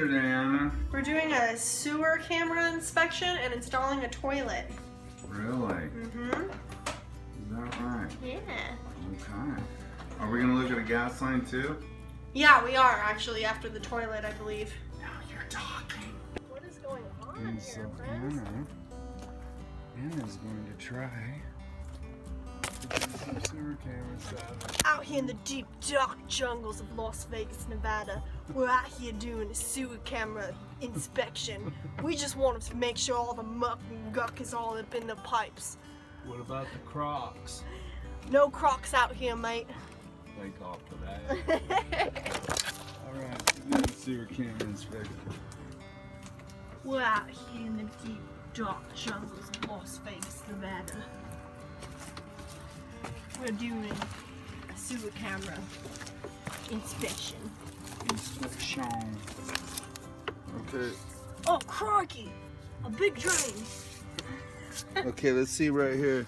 today, Anna? We're doing a sewer camera inspection and installing a toilet. Really? Mm-hmm. Is that right? Yeah. Okay. Are we gonna look at a gas line too? Yeah, we are actually after the toilet, I believe. Now you're talking. What is going on And here, so friends? Anna's going to try some sewer camera stuff. Out here in the deep, dark jungles of Las Vegas, Nevada, we're out here doing a sewer camera inspection. We just wanted to make sure all the muck and guck is all up in the pipes. What about the Crocs? No crocs out here, mate. Thank God for that. Alright, we're doing sewer camera inspection. We're out here in the deep, dark jungles of Las Vegas, Nevada. We're doing a sewer camera inspection. Inspection. Okay. Oh, crikey! A big drain. Okay, let's see right here.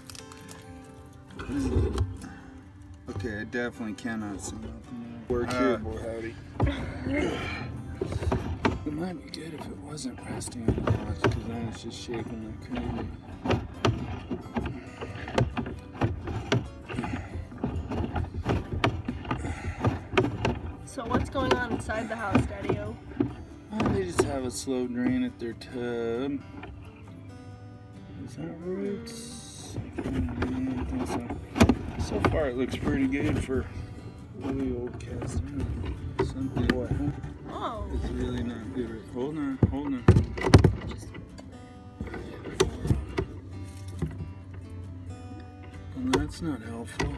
Okay, I definitely cannot see nothing there. Work here, boy, howdy. It might be good if it wasn't resting on the watch, because then it's just shaking like crazy. So what's going on inside the house, Daddy-O? They just have a slow drain at their tub. Is that roots? I don't think so. So far it looks pretty good for really old cast iron. Something what, huh? Oh. It's really not good. Hold on, hold on. Well, that's not helpful.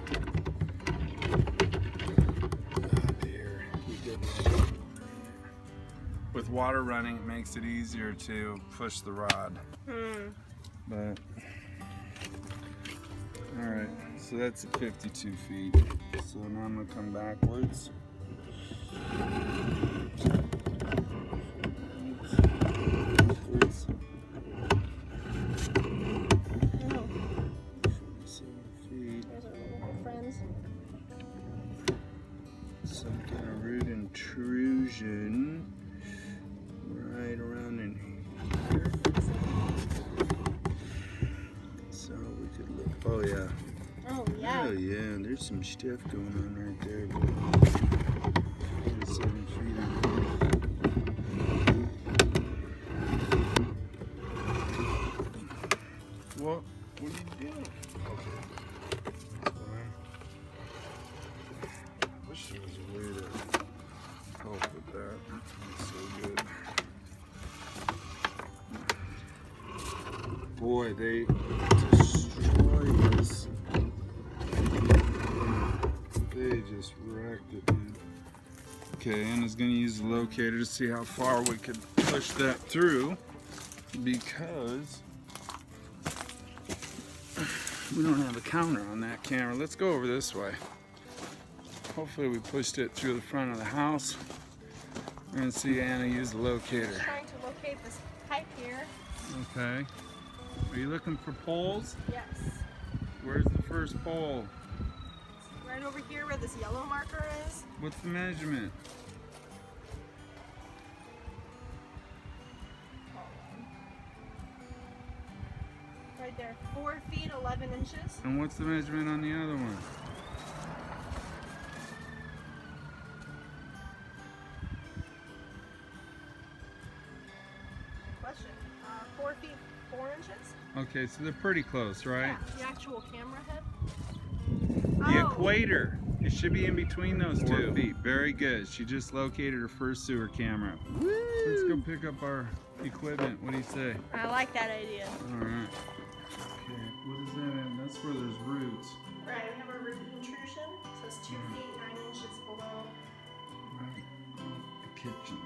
Oh dear. We did that. With water running, it makes it easier to push the rod. But, alright, so that's at 52 feet. So now I'm going to come backwards. Some kind of root intrusion right around in here. So we could look. Oh yeah. Oh yeah. Oh yeah. There's some stuff going on right there. 7 feet in here. What? What are you doing? Okay. Fine. Wish there was a way to help with that. That's so good. Boy, they destroyed this. They just wrecked it, dude. Okay, Anna's gonna use the locator to see how far we could push that through, because we don't have a counter on that camera. Let's go over this way. Hopefully we pushed it through the front of the house. We're gonna see Anna use the locator. I'm trying to locate this pipe here. Okay. Are you looking for poles? Yes. Where's the first pole? It's right over here where this yellow marker is. What's the measurement? Right there, 4 feet 11 inches. And what's the measurement on the other one? Question. 4 feet 4 inches. Okay, so they're pretty close, right? Yeah, the actual camera head. The Oh. equator. It should be in between those 2 feet. Very good. She just located her first sewer camera. Woo! Let's go pick up our equipment. What do you say? I like that idea. All right. Okay, what is that in? That's where there's roots. Right, we have a root intrusion. So it's 2 feet 9 inches below. Right. The kitchen.